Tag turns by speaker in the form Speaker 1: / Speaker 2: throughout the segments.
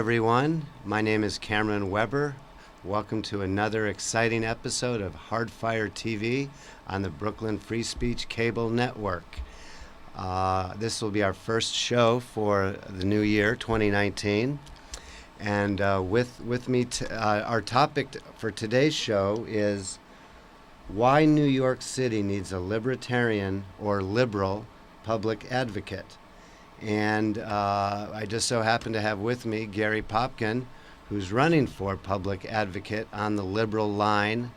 Speaker 1: everyone. My name is Cameron Weber. Welcome to another exciting episode of Hardfire TV on the Brooklyn Free Speech Cable Network. This will be our first show for the new year, 2019. And with me, our topic for today's show is why New York City needs a libertarian or liberal public advocate. And I just so happen to have with me Gary Popkin, who's running for public advocate on the liberal line.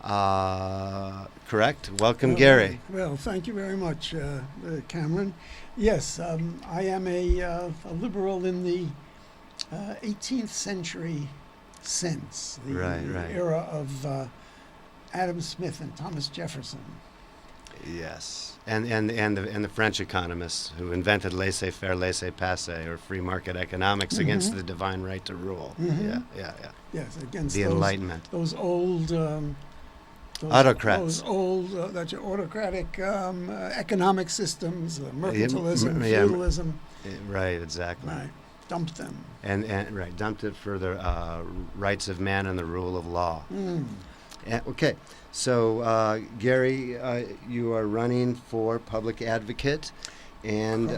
Speaker 1: Correct? Welcome, Gary.
Speaker 2: Well, thank you very much, Cameron. Yes, I am a liberal in the 18th century sense, the era of Adam Smith and Thomas Jefferson.
Speaker 1: Yes, and the French economists who invented laissez-faire, laissez-passer, or free market economics against the divine right to rule. Yeah.
Speaker 2: Yes, against
Speaker 1: the Enlightenment.
Speaker 2: Those old
Speaker 1: autocrats.
Speaker 2: Those old autocratic economic systems, mercantilism, feudalism.
Speaker 1: Right, exactly.
Speaker 2: Right, dumped them.
Speaker 1: And dumped it for the rights of man and the rule of law. Okay, so Gary, you are running for public advocate, and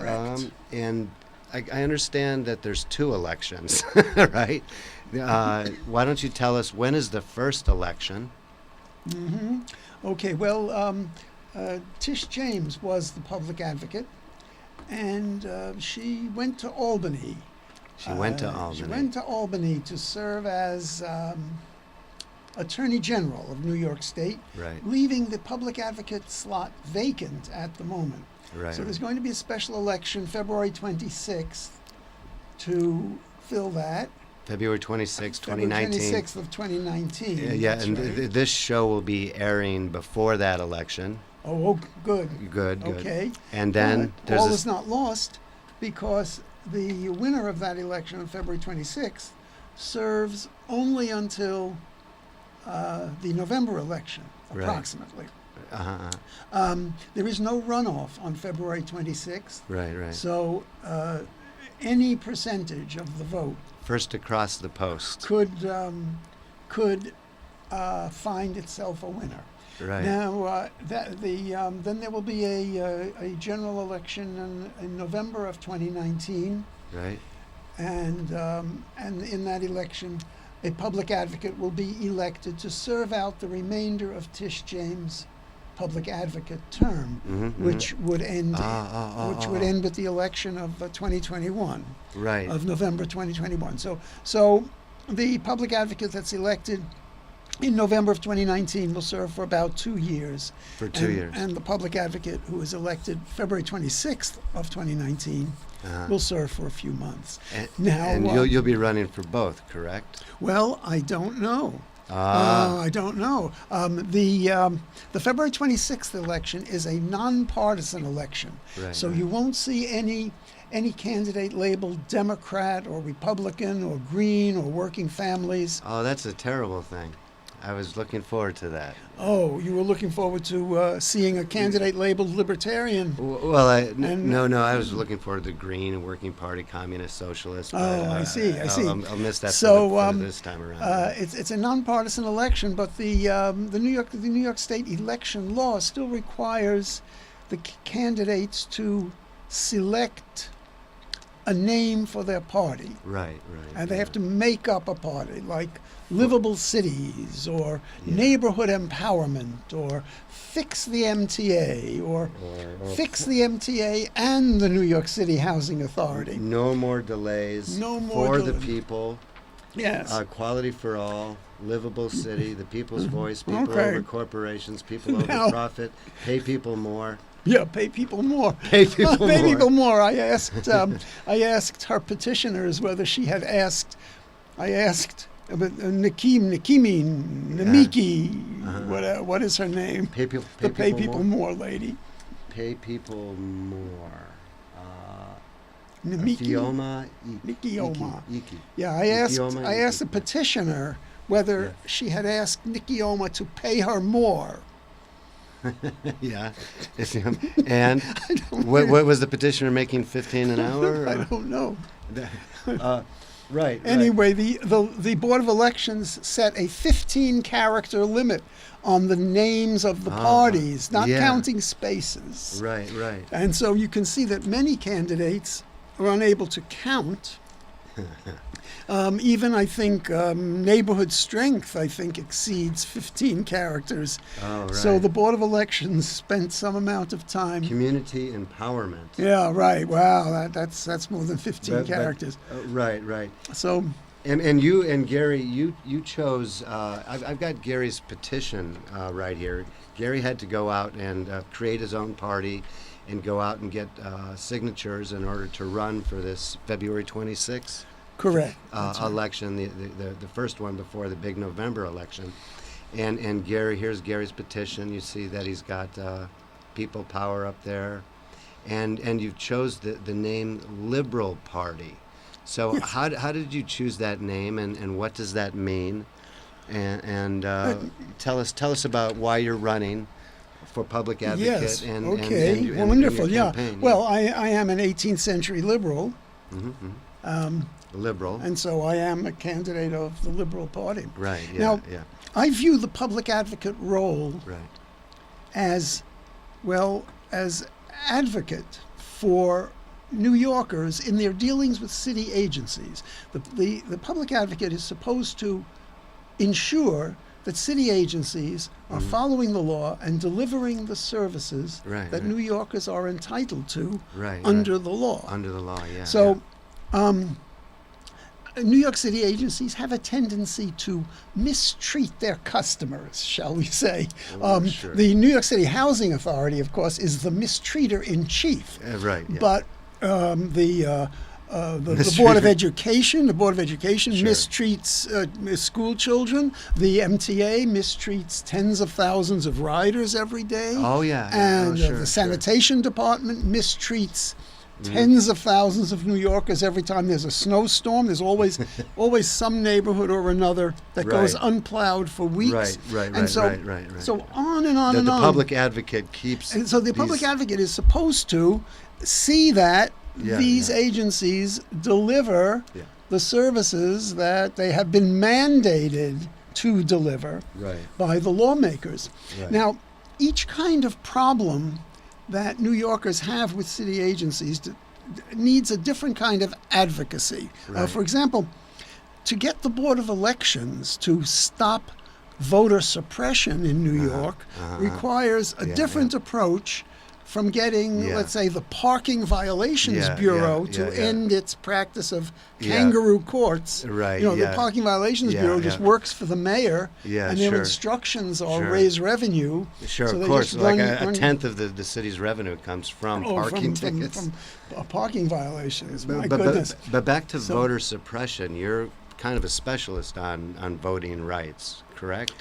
Speaker 1: I understand that there's 2 elections, right? Why don't you tell us when is the first election?
Speaker 2: Okay, well, Tish James was the public advocate, and she went to Albany.
Speaker 1: She went to Albany
Speaker 2: to serve as Attorney General of New York State, leaving the public advocate slot vacant at the moment. So there's going to be a special election February 26th to fill that.
Speaker 1: February 26th, 2019.
Speaker 2: February 26th of 2019.
Speaker 1: And this show will be airing before that election.
Speaker 2: Oh, good.
Speaker 1: Good.
Speaker 2: Okay.
Speaker 1: And then
Speaker 2: all is not lost, because the winner of that election on February 26th serves only until the November election, approximately. There is no runoff on February 26th.
Speaker 1: Right.
Speaker 2: So any percentage of the vote,
Speaker 1: first across the post,
Speaker 2: could find itself a winner.
Speaker 1: Right.
Speaker 2: Now, then there will be a general election in November of 2019.
Speaker 1: Right.
Speaker 2: And in that election, a public advocate will be elected to serve out the remainder of Tish James' public advocate term, which would end with the election of 2021, of November 2021. So the public advocate that's elected in November of 2019 will serve for about 2 years.
Speaker 1: For 2 years.
Speaker 2: And the public advocate who is elected February 26th of 2019 will serve for a few months.
Speaker 1: And you'll be running for both, correct?
Speaker 2: Well, I don't know. I don't know. The February 26th election is a nonpartisan election. So you won't see any candidate labeled Democrat or Republican or Green or Working Families.
Speaker 1: Oh, that's a terrible thing. I was looking forward to that.
Speaker 2: Oh, you were looking forward to seeing a candidate labeled Libertarian?
Speaker 1: Well, I was looking forward to Green and Working Party, Communist, Socialist.
Speaker 2: I see.
Speaker 1: I'll miss that for this time around.
Speaker 2: It's a nonpartisan election, but the New York State election law still requires the candidates to select a name for their party.
Speaker 1: Right.
Speaker 2: And they have to make up a party, like Livable Cities, or Neighborhood Empowerment, or Fix the MTA, or Fix the MTA and the New York City Housing Authority.
Speaker 1: No more delays. For the people.
Speaker 2: Yes.
Speaker 1: Quality for all. Livable city. The people's voice. People over corporations. People over profit. Pay people more.
Speaker 2: Yeah, pay people more.
Speaker 1: Pay people
Speaker 2: more. I asked her petitioners whether she had asked. I asked Namiki, what is her name?
Speaker 1: Pay people
Speaker 2: more lady.
Speaker 1: Pay people more.
Speaker 2: Nikioma. Yeah, I asked the petitioner whether she had asked Nikioma to pay her more.
Speaker 1: Yeah. And what was the petitioner making, 15 an hour?
Speaker 2: I don't know.
Speaker 1: Right.
Speaker 2: Anyway, the Board of Elections set a 15-character limit on the names of the parties, not counting spaces.
Speaker 1: Right.
Speaker 2: And so you can see that many candidates are unable to count. Even, I think, neighborhood strength, I think, exceeds 15 characters.
Speaker 1: Oh, right.
Speaker 2: So the Board of Elections spent some amount of time.
Speaker 1: Community empowerment.
Speaker 2: Yeah, right. Wow, that's more than 15 characters.
Speaker 1: Right.
Speaker 2: So.
Speaker 1: And you and Gary, you chose. I've got Gary's petition right here. Gary had to go out and create his own party, and go out and get signatures in order to run for this February 26th.
Speaker 2: Correct.
Speaker 1: Election, the first one before the big November election. And Gary, here's Gary's petition. You see that he's got people power up there. And you chose the name Liberal Party. So
Speaker 2: yes.
Speaker 1: how did you choose that name, and what does that mean? And tell us about why you're running for public advocate.
Speaker 2: Yes.
Speaker 1: And
Speaker 2: Wonderful.
Speaker 1: your
Speaker 2: Yeah.
Speaker 1: campaign.
Speaker 2: Well, I am an 18th century liberal.
Speaker 1: Liberal.
Speaker 2: And so I am a candidate of the Liberal Party.
Speaker 1: Right. Yeah.
Speaker 2: Now,
Speaker 1: yeah.
Speaker 2: I view the public advocate role
Speaker 1: Right.
Speaker 2: as advocate for New Yorkers in their dealings with city agencies. The public advocate is supposed to ensure that city agencies are following the law and delivering the services that New Yorkers are entitled to under the law.
Speaker 1: Under the law, yeah.
Speaker 2: So, New York City agencies have a tendency to mistreat their customers, shall we say.
Speaker 1: Sure.
Speaker 2: The New York City Housing Authority, of course, is the mistreater in chief.
Speaker 1: Right. Yeah.
Speaker 2: But the Board of Education,
Speaker 1: Sure.
Speaker 2: mistreats school children. The MTA mistreats tens of thousands of riders every day.
Speaker 1: Oh yeah.
Speaker 2: And
Speaker 1: sure,
Speaker 2: the sanitation department mistreats tens of thousands of New Yorkers every time there's a snowstorm. There's always some neighborhood or another that goes unplowed for weeks.
Speaker 1: Right.
Speaker 2: So on and on
Speaker 1: the
Speaker 2: and on.
Speaker 1: The public advocate keeps.
Speaker 2: And so the public advocate is supposed to see that these agencies deliver the services that they have been mandated to deliver by the lawmakers.
Speaker 1: Right.
Speaker 2: Now, each kind of problem that New Yorkers have with city agencies needs a different kind of advocacy. For example, to get the Board of Elections to stop voter suppression in New York requires a different approach from getting, let's say, the Parking Violations Bureau to end its practice of kangaroo courts.
Speaker 1: Right.
Speaker 2: The Parking Violations Bureau just works for the mayor, and their
Speaker 1: sure.
Speaker 2: instructions are raise revenue.
Speaker 1: Sure,
Speaker 2: so
Speaker 1: of
Speaker 2: they
Speaker 1: course.
Speaker 2: just
Speaker 1: Like
Speaker 2: run
Speaker 1: a tenth of the city's revenue comes from parking tickets.
Speaker 2: From parking violations. My goodness.
Speaker 1: But back to voter suppression, you're kind of a specialist on voting rights, correct?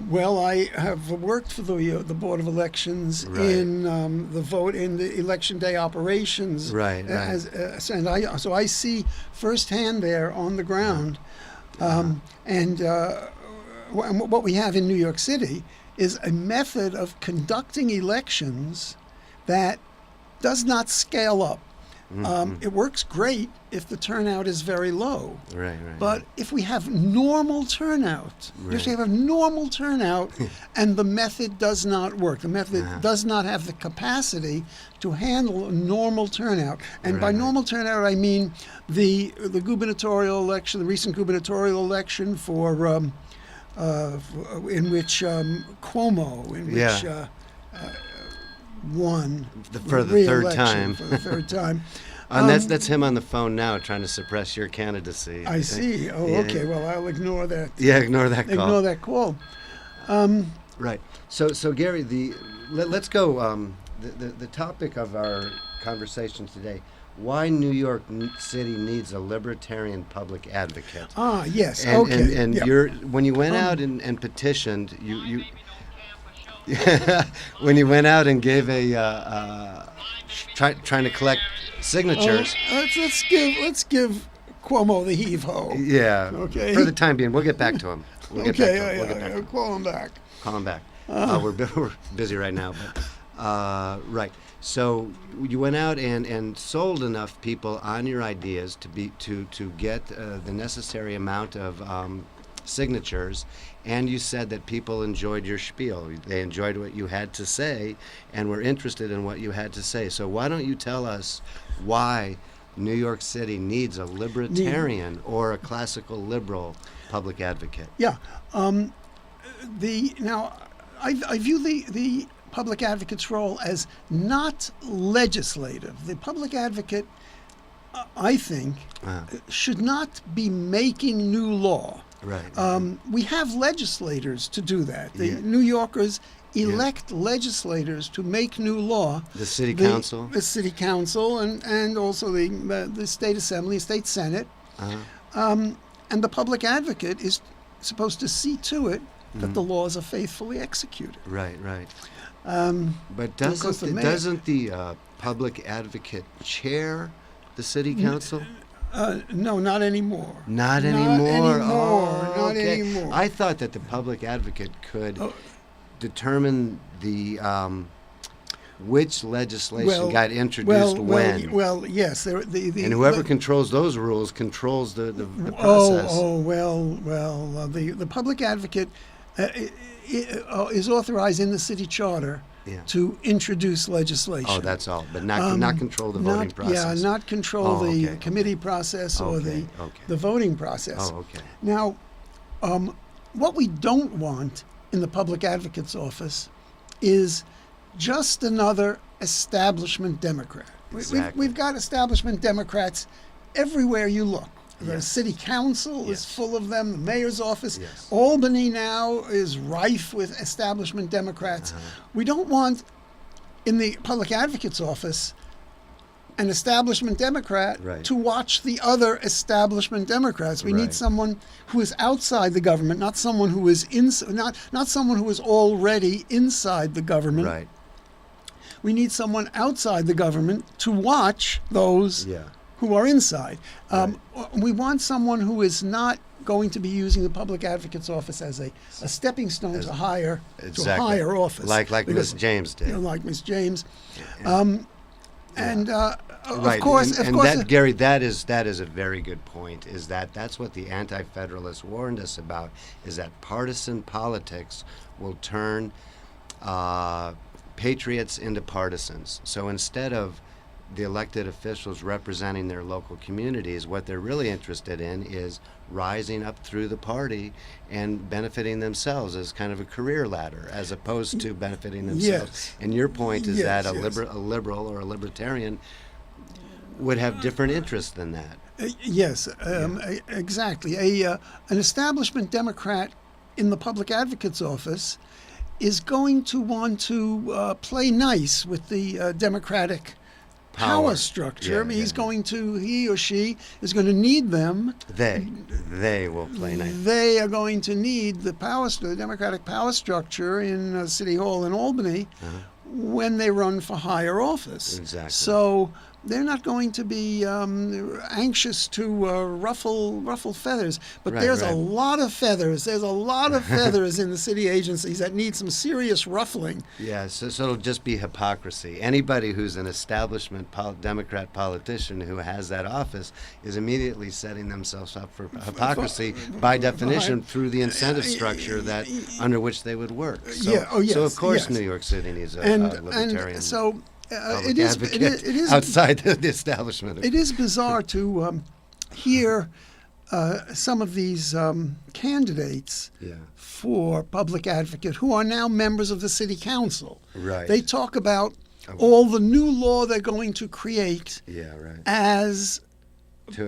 Speaker 2: Well, I have worked for the Board of Elections in the election day operations. So I see firsthand there on the ground, and what we have in New York City is a method of conducting elections that does not scale up. It works great if the turnout is very low. But if we have normal turnout, and the method does not work, the method does not have the capacity to handle a normal turnout. And by normal turnout, I mean the gubernatorial election, the recent gubernatorial election in which Cuomo, won
Speaker 1: for the third time. And that's him on the phone now trying to suppress your candidacy.
Speaker 2: I see. Oh, okay. Well, I'll ignore that.
Speaker 1: Yeah, ignore that call.
Speaker 2: Ignore that call.
Speaker 1: Right. So Gary, let's go. The topic of our conversation today: why New York City needs a libertarian public advocate.
Speaker 2: Yes.
Speaker 1: And when you went out and petitioned, you when you went out and gave trying to collect signatures.
Speaker 2: Let's give Cuomo the heave-ho.
Speaker 1: Yeah.
Speaker 2: Okay.
Speaker 1: For the time being, we'll get back to him. We'll get back to him.
Speaker 2: Call him back.
Speaker 1: Call him back. We're busy right now, Right. So you went out and sold enough people on your ideas to get the necessary amount of signatures, and you said that people enjoyed your spiel. They enjoyed what you had to say and were interested in what you had to say. So why don't you tell us why New York City needs a libertarian or a classical liberal public advocate?
Speaker 2: Yeah. I view the public advocate's role as not legislative. The public advocate, I think, should not be making new law.
Speaker 1: Right.
Speaker 2: We have legislators to do that. The New Yorkers elect legislators to make new law.
Speaker 1: The city council?
Speaker 2: The city council and also the state assembly, state senate. And the public advocate is supposed to see to it that the laws are faithfully executed.
Speaker 1: Right, right. But doesn't the public advocate chair the city council?
Speaker 2: No, not anymore.
Speaker 1: Not anymore.
Speaker 2: Not
Speaker 1: Okay.
Speaker 2: anymore.
Speaker 1: I thought that the public advocate could determine the which legislation got introduced when.
Speaker 2: Well, yes.
Speaker 1: And whoever controls those rules controls the process.
Speaker 2: The public advocate is authorized in the city charter to introduce legislation.
Speaker 1: Oh, that's all, but not control the voting process.
Speaker 2: Yeah, not control the committee process or the voting process.
Speaker 1: Oh, okay.
Speaker 2: Now, what we don't want in the public advocate's office is just another establishment Democrat.
Speaker 1: Exactly.
Speaker 2: We've got establishment Democrats everywhere you look. The city council is full of them, the mayor's office.
Speaker 1: Yes.
Speaker 2: Albany now is rife with establishment Democrats. We don't want, in the public advocate's office, an establishment Democrat to watch the other establishment Democrats. We need someone who is outside the government, not someone who is not someone who is already inside the government.
Speaker 1: Right.
Speaker 2: We need someone outside the government to watch those who are inside. We want someone who is not going to be using the public advocate's office as a stepping stone to a higher office.
Speaker 1: Like Miss James did.
Speaker 2: Like Miss James.
Speaker 1: Of course, Gary, that is a very good point. That's what the Anti-Federalists warned us about, is that partisan politics will turn patriots into partisans. So instead of the elected officials representing their local communities, what they're really interested in is rising up through the party and benefiting themselves as kind of a career ladder, as opposed to benefiting themselves.
Speaker 2: Yes.
Speaker 1: And your point is that a
Speaker 2: yes.
Speaker 1: liberal or a libertarian would have different interests than that.
Speaker 2: Yes, exactly. An establishment Democrat in the public advocate's office is going to want to play nice with the Democratic power structure. He or she is going to need them.
Speaker 1: They will play nice.
Speaker 2: They are going to need the Democratic power structure in City Hall in Albany when they run for higher office.
Speaker 1: Exactly.
Speaker 2: So they're not going to be anxious to ruffle feathers. But there's a lot of feathers. There's a lot of feathers in the city agencies that need some serious ruffling.
Speaker 1: Yeah, so it'll just be hypocrisy. Anybody who's an establishment Democrat politician who has that office is immediately setting themselves up for hypocrisy by definition through the incentive structure that under which they would work. So, so of course New York City needs a libertarian.
Speaker 2: And so
Speaker 1: it is outside the establishment.
Speaker 2: It is bizarre to hear some of these candidates for public advocate who are now members of the city council.
Speaker 1: Right.
Speaker 2: They talk about all the new law they're going to create as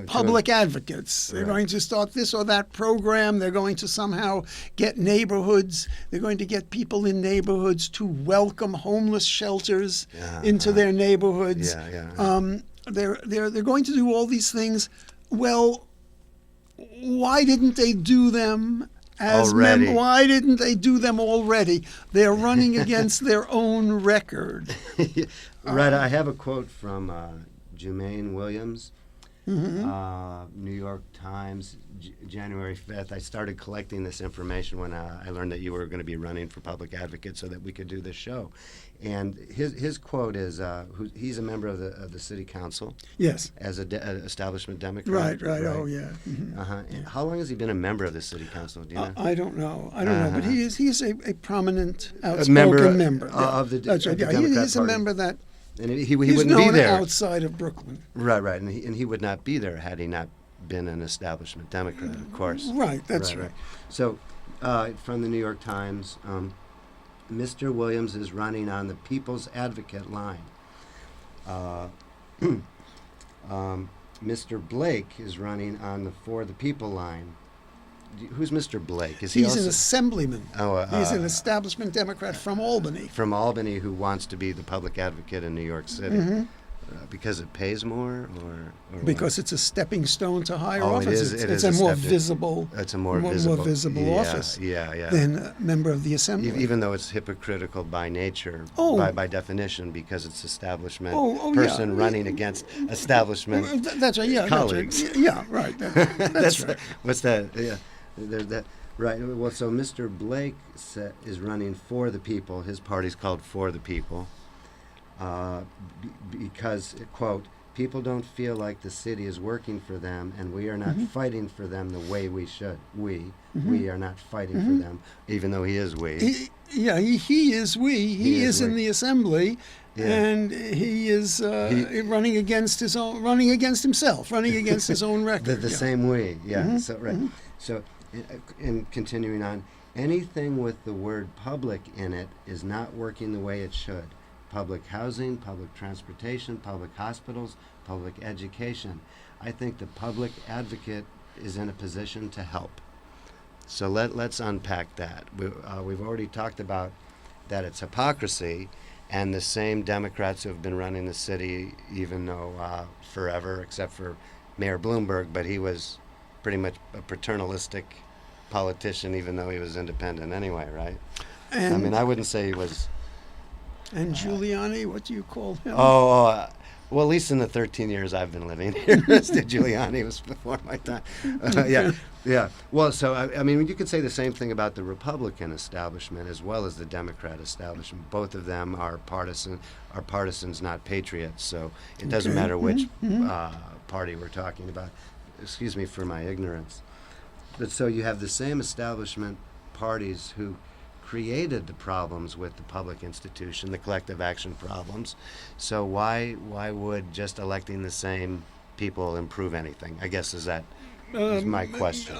Speaker 2: public advocates. They're going to start this or that program. They're going to somehow get neighborhoods. They're going to get people in neighborhoods to welcome homeless shelters into their neighborhoods. They're going to do all these things. Well, why didn't they do them
Speaker 1: already?
Speaker 2: Why didn't they do them already? They're running against their own record.
Speaker 1: Right. I have a quote from Jumaine Williams. New York Times, January 5th. I started collecting this information when I learned that you were going to be running for public advocate so that we could do this show. And his quote is, he's a member of the city council.
Speaker 2: Yes.
Speaker 1: As an establishment Democrat.
Speaker 2: Right. Oh, yeah.
Speaker 1: And how long has he been a member of the city council? Do you know?
Speaker 2: I don't know. But he's a prominent, outspoken member
Speaker 1: of the
Speaker 2: That's right.
Speaker 1: of the
Speaker 2: Yeah,
Speaker 1: Democrat
Speaker 2: he's a
Speaker 1: Party.
Speaker 2: member that
Speaker 1: And he
Speaker 2: he's
Speaker 1: wouldn't
Speaker 2: known
Speaker 1: be there.
Speaker 2: outside of Brooklyn.
Speaker 1: Right, and he would not be there had he not been an establishment Democrat, of course.
Speaker 2: Right, that's right.
Speaker 1: So, from the New York Times, Mr. Williams is running on the People's Advocate line. Mr. Blake is running on the For the People line. Who's Mr. Blake? Is he
Speaker 2: He's
Speaker 1: also
Speaker 2: an assemblyman. He's an establishment Democrat from Albany.
Speaker 1: from Albany who wants to be the public advocate in New York City? Because it pays more, or
Speaker 2: Because it's a stepping stone to higher
Speaker 1: Oh, it
Speaker 2: office.
Speaker 1: is- it
Speaker 2: It's
Speaker 1: is
Speaker 2: a more
Speaker 1: stepping-
Speaker 2: visible,
Speaker 1: it's a more visible yeah,
Speaker 2: office
Speaker 1: Yeah.
Speaker 2: than a member of the assembly.
Speaker 1: Even though it's hypocritical by nature, by definition, because it's establishment person running against establishment
Speaker 2: That's right. Yeah,
Speaker 1: colleagues.
Speaker 2: That's right. Yeah, right. That's right.
Speaker 1: What's that? Yeah, there's that. Right. Well, so Mr. Blake is running for the people. His party's called For the People, because, quote, people don't feel like the city is working for them, and we are not fighting for them the way we should. We are not fighting for them, even though he is we.
Speaker 2: He is we. He is in the assembly, and he is running against his own, running against himself, running against his own record.
Speaker 1: The same we. Yeah. So right. So, in continuing on, anything with the word public in it is not working the way it should. Public housing, public transportation, public hospitals, public education. I think the public advocate is in a position to help. So let's unpack that. We've already talked about that it's hypocrisy, and the same Democrats who have been running the city, even though forever, except for Mayor Bloomberg, but he was pretty much a paternalistic politician, even though he was independent anyway, right?
Speaker 2: And
Speaker 1: I mean, I wouldn't say he was...
Speaker 2: And Giuliani, what do you call him?
Speaker 1: well, at least in the 13 years I've been living here, Giuliani was before my time. Yeah. Well, so, I mean, you could say the same thing about the Republican establishment as well as the Democrat establishment. Both of them are partisans, not patriots, so it doesn't matter which party we're talking about. Excuse me for my ignorance. But so you have the same establishment parties who created the problems with the public institution, the collective action problems. So why would just electing the same people improve anything? I guess is my question.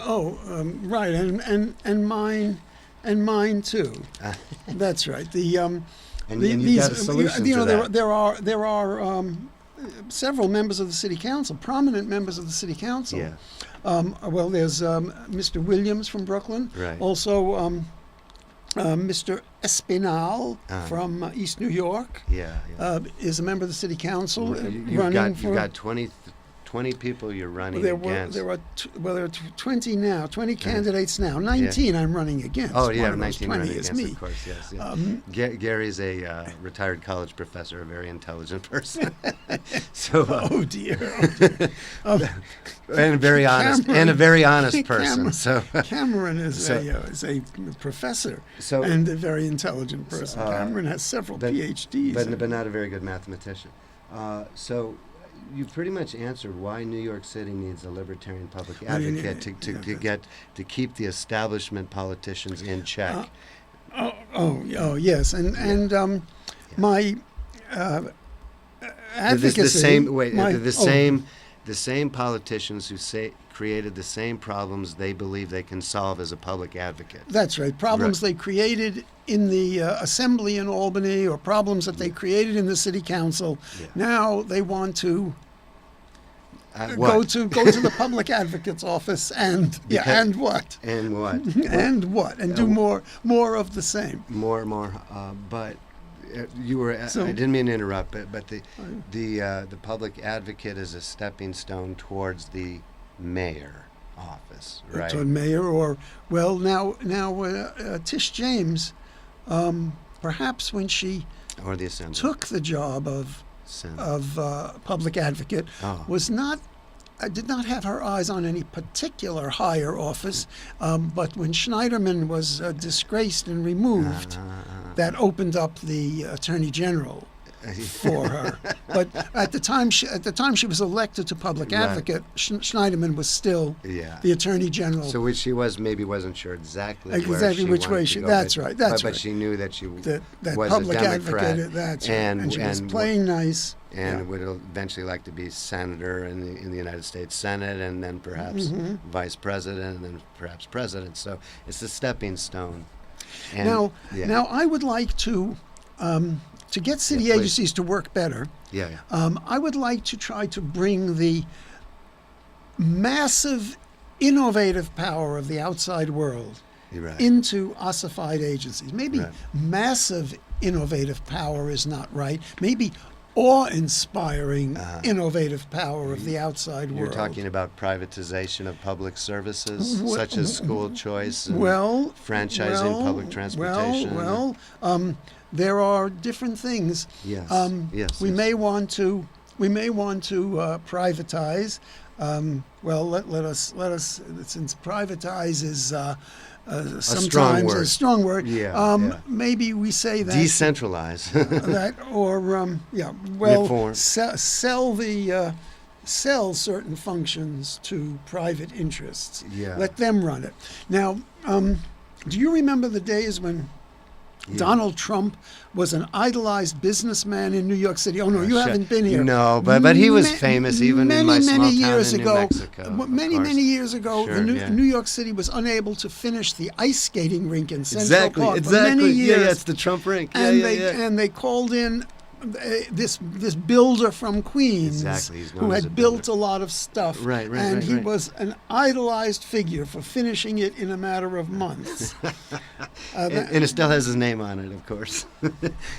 Speaker 2: Right, and mine too. That's right.
Speaker 1: And you've got a solution to that.
Speaker 2: There are several members of the city council, prominent members of the city council.
Speaker 1: Yeah.
Speaker 2: Well, there's Mr. Williams from Brooklyn.
Speaker 1: Right.
Speaker 2: Also, Mr. Espinal from East New York is a member of the city council.
Speaker 1: You've got 20 people you're running against.
Speaker 2: There are 20 now, 20 candidates now. 19 I'm running against.
Speaker 1: Oh, yeah,
Speaker 2: One of
Speaker 1: 19
Speaker 2: those 20
Speaker 1: running
Speaker 2: is
Speaker 1: against,
Speaker 2: me.
Speaker 1: of course, yes. Gary's a retired college professor, a very intelligent person. So,
Speaker 2: Oh dear.
Speaker 1: and a very honest person.
Speaker 2: Cameron is a professor and a very intelligent person. Cameron has several PhDs.
Speaker 1: But not a very good mathematician. So you've pretty much answered why New York City needs a libertarian public advocate to keep the establishment politicians in check.
Speaker 2: Yes, and my advocacy.
Speaker 1: The same politicians who created the same problems they believe they can solve as a public advocate.
Speaker 2: That's right. Problems they created in the assembly in Albany, or problems that they created in the city council. Yeah. Now they want to go to the public advocate's office and do more of the same.
Speaker 1: But you were. I didn't mean to interrupt, but the public advocate is a stepping stone towards the mayor office, right?
Speaker 2: Toward mayor, now Tish James, perhaps when she
Speaker 1: the
Speaker 2: took the job of public advocate, was not did not have her eyes on any particular higher office, but when Schneiderman was disgraced and removed, that opened up the Attorney General for her. But at the time she was elected to public advocate, Schneiderman was still the Attorney General.
Speaker 1: So which she wasn't sure exactly
Speaker 2: which way she. That's right. That's right.
Speaker 1: But she knew that she
Speaker 2: that
Speaker 1: was
Speaker 2: public
Speaker 1: a Democrat.
Speaker 2: Advocate. That's right. And she was playing nice.
Speaker 1: And would eventually like to be senator in the United States Senate, and then perhaps vice president, and then perhaps president. So it's a stepping stone. And
Speaker 2: now I would like to get city agencies to work better. I would like to try to bring the massive, innovative power of the outside world into ossified agencies. Maybe massive, innovative power is not right. Maybe awe-inspiring, innovative power of the outside world.
Speaker 1: You're talking about privatization of public services, such as school choice and franchising public transportation.
Speaker 2: There are different things. We may want to privatize. Let us since privatize is sometimes a strong word. Maybe we say that
Speaker 1: decentralize
Speaker 2: that, or sell certain functions to private interests. Let them run it. Now, do you remember the days when Donald Trump was an idolized businessman in New York City? Oh no, you haven't been here.
Speaker 1: No, but he was famous even in my small town in New Mexico.
Speaker 2: Many years ago, New York City was unable to finish the ice skating rink in Central Park for many years.
Speaker 1: It's the Trump rink.
Speaker 2: And they called in this builder from Queens who had built a lot of stuff, and he was an idolized figure for finishing it in a matter of months.
Speaker 1: And it still has his name on it, of course.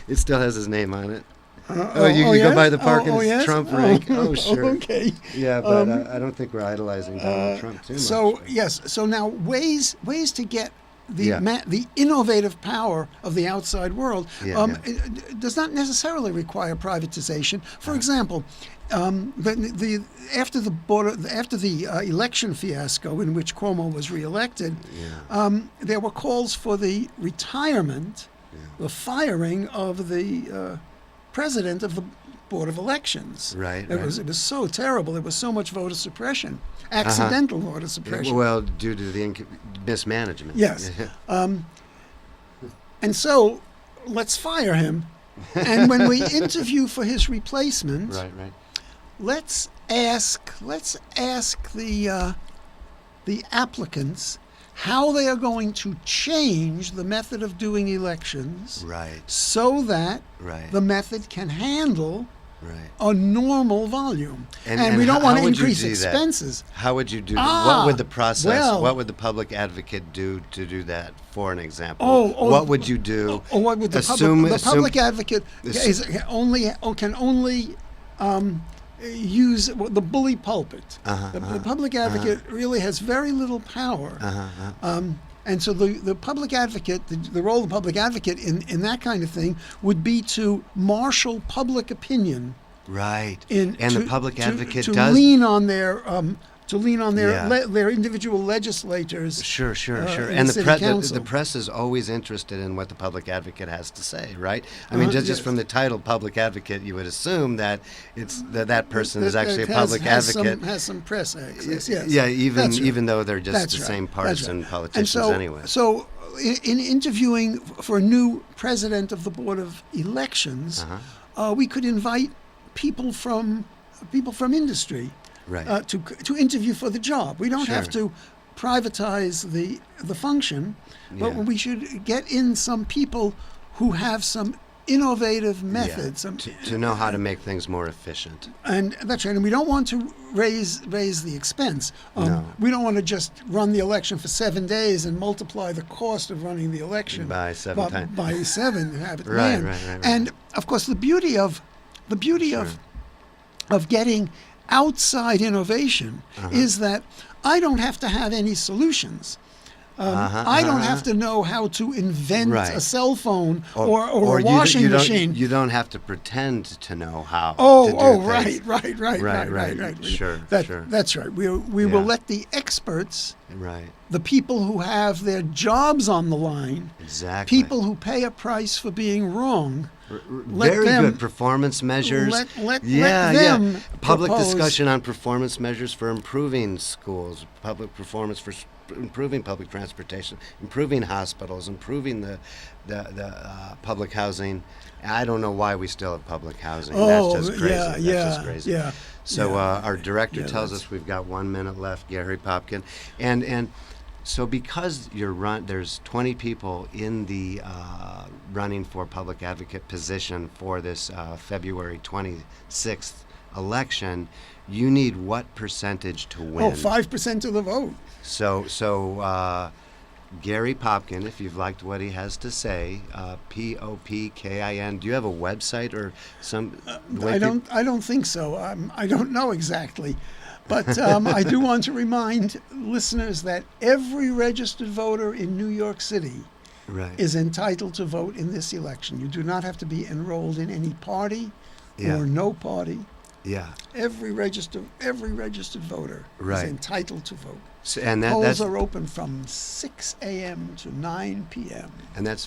Speaker 1: It still has his name on it. You can go by the park and it's Trump rink. Oh, sure.
Speaker 2: Okay.
Speaker 1: Yeah, but I don't think we're idolizing Donald Trump too much.
Speaker 2: So now ways to get the innovative power of the outside world it does not necessarily require privatization. For example, after the election fiasco in which Cuomo was reelected, there were calls for the retirement, the firing of the president of the Board of Elections. It was so terrible. There was so much voter suppression, accidental voter suppression.
Speaker 1: Well, due to the mismanagement.
Speaker 2: Yes. And so, let's fire him. And when we interview for his replacement, let's ask the applicants how they are going to change the method of doing elections, so that the method can handle a normal volume. And we don't want to increase expenses.
Speaker 1: How would you do that? What would the process, what would the public advocate do to do that, for an example? What would you do?
Speaker 2: What would the public advocate can only use the bully pulpit. The public advocate really has very little power. And so the public advocate, the role of the public advocate in that kind of thing would be to marshal public opinion.
Speaker 1: The public advocate
Speaker 2: to
Speaker 1: does
Speaker 2: lean on their their individual legislators.
Speaker 1: Sure. And the press is always interested in what the public advocate has to say, right? I mean, just from the title, public advocate, you would assume that it's that person is actually a public advocate.
Speaker 2: Has some press access. Yes.
Speaker 1: Yeah, even though they're just the same partisan politicians anyway.
Speaker 2: So, in interviewing for a new president of the Board of Elections, we could invite people from industry. To interview for the job. We don't have to privatize the function, but we should get in some people who have some innovative methods
Speaker 1: to know how to make things more efficient.
Speaker 2: And that's right. And we don't want to raise the expense. We don't want to just run the election for 7 days and multiply the cost of running the election
Speaker 1: by 7 times.
Speaker 2: By 7 and have it
Speaker 1: right.
Speaker 2: And of course, the beauty of getting outside innovation is that I don't have to have any solutions. I don't have to know how to invent
Speaker 1: Right.
Speaker 2: a cell phone or a
Speaker 1: you
Speaker 2: washing
Speaker 1: don't-
Speaker 2: machine.
Speaker 1: You don't have to pretend to know how. to
Speaker 2: Oh,
Speaker 1: do things.
Speaker 2: right.
Speaker 1: Sure, sure.
Speaker 2: That's right. We
Speaker 1: Yeah.
Speaker 2: will let the experts,
Speaker 1: Right.
Speaker 2: the people who have their jobs on the line,
Speaker 1: Exactly.
Speaker 2: people who pay a price for being wrong, let
Speaker 1: Very
Speaker 2: them-
Speaker 1: good performance measures.
Speaker 2: let
Speaker 1: yeah,
Speaker 2: them
Speaker 1: yeah. Public
Speaker 2: propose-
Speaker 1: discussion on performance measures for improving schools, public performance for improving public transportation, improving hospitals, improving the public housing. I don't know why we still have public housing.
Speaker 2: Oh,
Speaker 1: That's just crazy.
Speaker 2: yeah,
Speaker 1: That's
Speaker 2: yeah,
Speaker 1: just crazy.
Speaker 2: yeah.
Speaker 1: So
Speaker 2: yeah.
Speaker 1: our director
Speaker 2: Yeah,
Speaker 1: tells
Speaker 2: that's-
Speaker 1: us we've got 1 minute left, Gary Popkin, and so because there's 20 people in the running for public advocate position for this February 26th election, you need what percentage to win?
Speaker 2: Oh, 5% of the vote.
Speaker 1: So Gary Popkin, if you've liked what he has to say, Popkin. Do you have a website or some?
Speaker 2: I don't think so. I don't know exactly, but I do want to remind listeners that every registered voter in New York City
Speaker 1: Right.
Speaker 2: is entitled to vote in this election. You do not have to be enrolled in any party
Speaker 1: Yeah.
Speaker 2: or no party.
Speaker 1: Yeah.
Speaker 2: Every registered voter
Speaker 1: Right.
Speaker 2: is entitled to vote.
Speaker 1: So, and
Speaker 2: Polls
Speaker 1: that's
Speaker 2: are open from 6 a.m. to 9 p.m.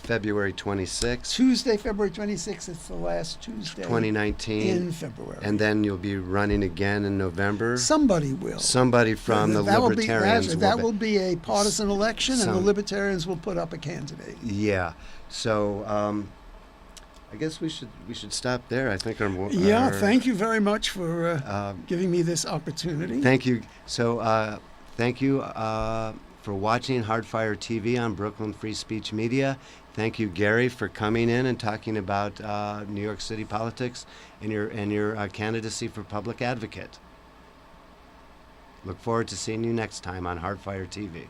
Speaker 1: February 26th,
Speaker 2: Tuesday, February 26th. It's the last Tuesday
Speaker 1: 2019,
Speaker 2: in February.
Speaker 1: and then you'll be running again in November.
Speaker 2: Somebody will.
Speaker 1: Somebody from the
Speaker 2: That will be-
Speaker 1: Libertarians
Speaker 2: that will be a partisan election, and the
Speaker 1: Some-
Speaker 2: Libertarians will put up a candidate.
Speaker 1: Yeah. So I guess we should stop there. I think
Speaker 2: Yeah, thank you very much for
Speaker 1: Um,
Speaker 2: giving me this opportunity.
Speaker 1: Thank you. So, thank you for watching Hardfire TV on Brooklyn Free Speech Media. Thank you, Gary, for coming in and talking about New York City politics and your candidacy for public advocate. Look forward to seeing you next time on Hardfire TV.